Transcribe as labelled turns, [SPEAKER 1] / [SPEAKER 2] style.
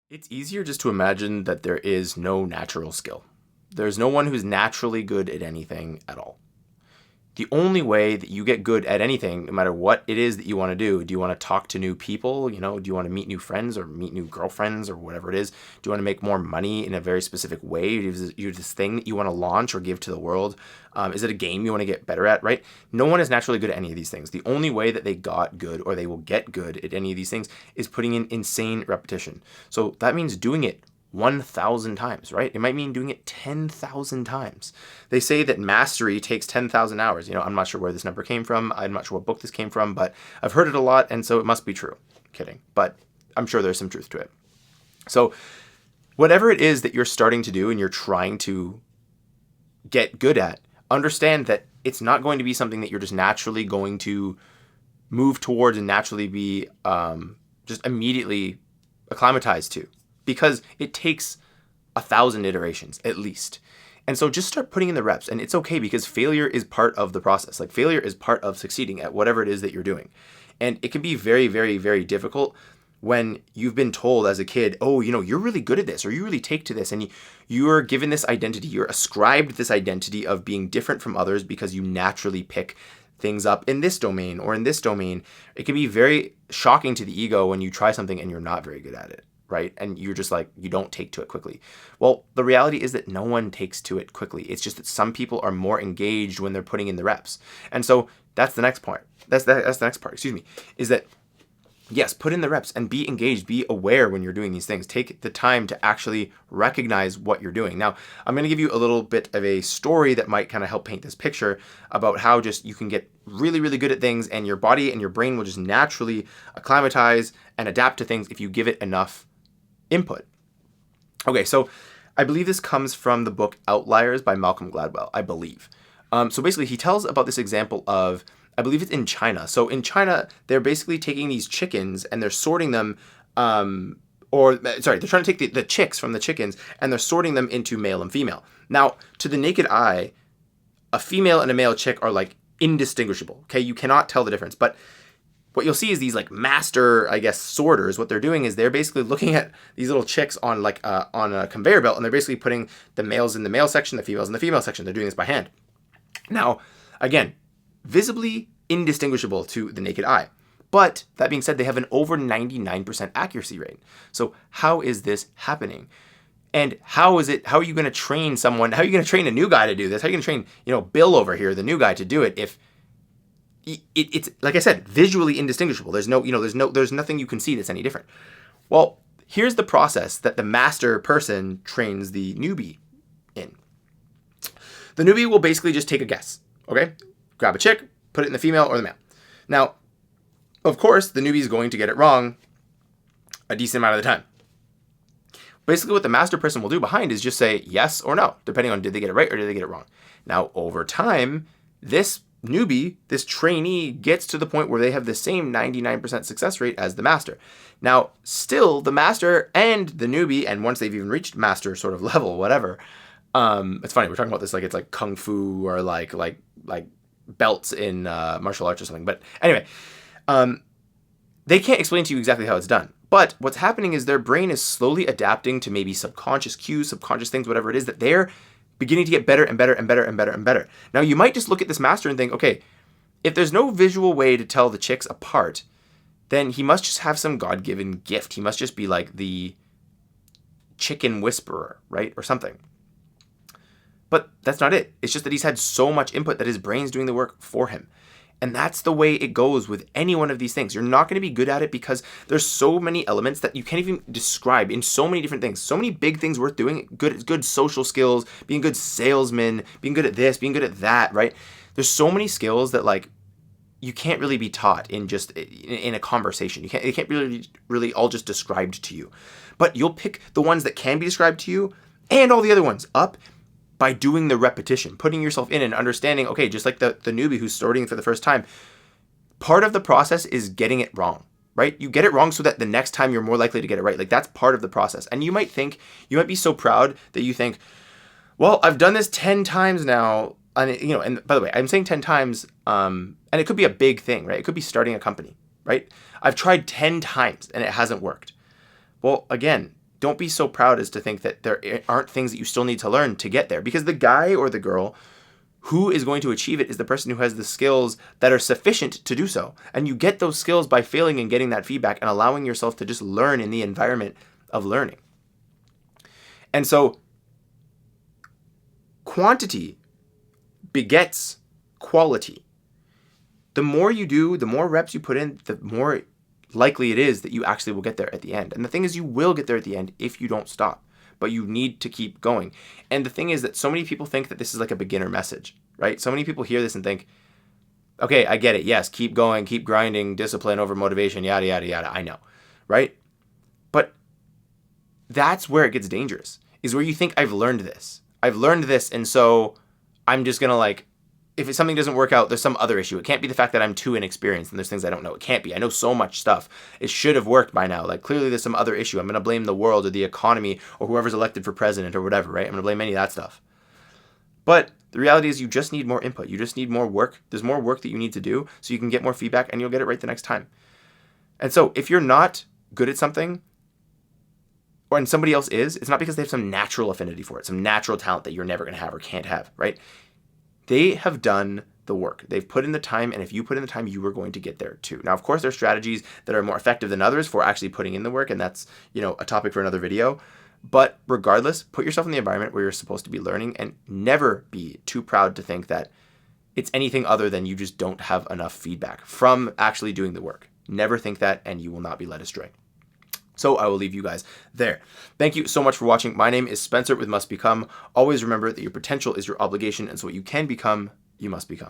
[SPEAKER 1] It's easier just to imagine that there is no natural skill. There's no one who's naturally good at anything at all. The only way that you get good at anything, no matter what it is that you want to do you want to talk to new people? Do you want to meet new friends or meet new girlfriends or whatever it is? Do you want to make more money in a very specific way? You have this thing that you want to launch or give to the world? Is it a game you want to get better at, right? No one is naturally good at any of these things. The only way that they got good or they will get good at any of these things is putting in insane repetition. So that means doing it 1,000 times, right? It might mean doing it 10,000 times. They say that mastery takes 10,000 hours. I'm not sure where this number came from. I'm not sure what book this came from, but I've heard it a lot, and so it must be true. Kidding. But I'm sure there's some truth to it. So whatever it is that you're starting to do and you're trying to get good at, understand that it's not going to be something that you're just naturally going to move towards and naturally be just immediately acclimatized to, because it takes 1,000 iterations at least. And so just start putting in the reps, and it's okay because failure is part of the process. Like, failure is part of succeeding at whatever it is that you're doing. And it can be very, very, very difficult when you've been told as a kid, oh, you're really good at this, or you really take to this, and you're given this identity, you're ascribed this identity of being different from others because you naturally pick things up in this domain or in this domain. It can be very shocking to the ego when you try something and you're not very good at it, right? And you're just like, you don't take to it quickly. Well, the reality is that no one takes to it quickly. It's just that some people are more engaged when they're putting in the reps. And so that's the next part. That's the next part, is that yes, put in the reps and be engaged, be aware when you're doing these things. Take the time to actually recognize what you're doing. Now, I'm going to give you a little bit of a story that might kind of help paint this picture about how just you can get really, really good at things, and your body and your brain will just naturally acclimatize and adapt to things if you give it enough input. Okay, so I believe this comes from the book Outliers by Malcolm Gladwell, I believe. So basically, he tells about this example of, I believe it's in China. So in China, they're basically taking these chickens and they're sorting them, they're trying to take the chicks from the chickens and they're sorting them into male and female. Now, to the naked eye, a female and a male chick are like indistinguishable. Okay, you cannot tell the difference. But what you'll see is these like master, I guess, sorters. What they're doing is they're basically looking at these little chicks on a conveyor belt, and they're basically putting the males in the male section, the females in the female section. They're doing this by hand. Now, again, visibly indistinguishable to the naked eye. But that being said, they have an over 99% accuracy rate. So how is this happening? And how are you going to train someone? How are you going to train a new guy to do this? How are you going to train, Bill over here, the new guy, to do it if it's, like I said, visually indistinguishable? There's nothing you can see that's any different. Well, here's the process that the master person trains the newbie in. The newbie will basically just take a guess, okay? Grab a chick, put it in the female or the male. Now, of course, the newbie is going to get it wrong a decent amount of the time. Basically, what the master person will do behind is just say yes or no, depending on did they get it right or did they get it wrong. Now, over time, this newbie, this trainee, gets to the point where they have the same 99% success rate as the master. Now, still, the master and the newbie, and once they've even reached master sort of level, whatever, it's funny, we're talking about this like it's like kung fu or like belts in martial arts or something. But anyway, they can't explain to you exactly how it's done. But what's happening is their brain is slowly adapting to maybe subconscious cues, subconscious things, whatever it is, that they're beginning to get better and better and better and better and better. Now, you might just look at this master and think, okay, if there's no visual way to tell the chicks apart, then he must just have some God-given gift. He must just be like the chicken whisperer, right? Or something. But that's not it. It's just that he's had so much input that his brain's doing the work for him. And that's the way it goes with any one of these things. You're not going to be good at it because there's so many elements that you can't even describe in so many different things. So many big things worth doing. Good social skills, being a good salesman, being good at this, being good at that, right? There's so many skills that like you can't really be taught in just in a conversation. It can't really all just described to you. But you'll pick the ones that can be described to you and all the other ones up by doing the repetition, putting yourself in and understanding, okay, just like the newbie who's starting for the first time, part of the process is getting it wrong, right? You get it wrong so that the next time you're more likely to get it right. Like, that's part of the process. And you might be so proud that you think, well, I've done this 10 times now. And, and by the way, I'm saying 10 times, and it could be a big thing, right? It could be starting a company, right? I've tried 10 times and it hasn't worked. Well, again, don't be so proud as to think that there aren't things that you still need to learn to get there, because the guy or the girl who is going to achieve it is the person who has the skills that are sufficient to do so. And you get those skills by failing and getting that feedback and allowing yourself to just learn in the environment of learning. And so quantity begets quality. The more you do, the more reps you put in, the more likely it is that you actually will get there at the end. And the thing is, you will get there at the end if you don't stop, but you need to keep going. And the thing is that so many people think that this is like a beginner message, right? So many people hear this and think, okay, I get it. Yes, keep going, keep grinding, discipline over motivation, yada, yada, yada. I know, right? But that's where it gets dangerous, is where you think I've learned this. And so I'm just going to like, if something doesn't work out, there's some other issue. It can't be the fact that I'm too inexperienced and there's things I don't know. It can't be. I know so much stuff. It should have worked by now. Like, clearly there's some other issue. I'm going to blame the world or the economy or whoever's elected for president or whatever, right? I'm going to blame any of that stuff. But the reality is you just need more input. You just need more work. There's more work that you need to do so you can get more feedback and you'll get it right the next time. And so if you're not good at something, or and somebody else is, it's not because they have some natural affinity for it, some natural talent that you're never going to have or can't have, right? They have done the work. They've put in the time, and if you put in the time, you are going to get there too. Now, of course, there are strategies that are more effective than others for actually putting in the work, and that's, a topic for another video. But regardless, put yourself in the environment where you're supposed to be learning, and never be too proud to think that it's anything other than you just don't have enough feedback from actually doing the work. Never think that, and you will not be led astray. So I will leave you guys there. Thank you so much for watching. My name is Spencer with Must Become. Always remember that your potential is your obligation, and so what you can become, you must become.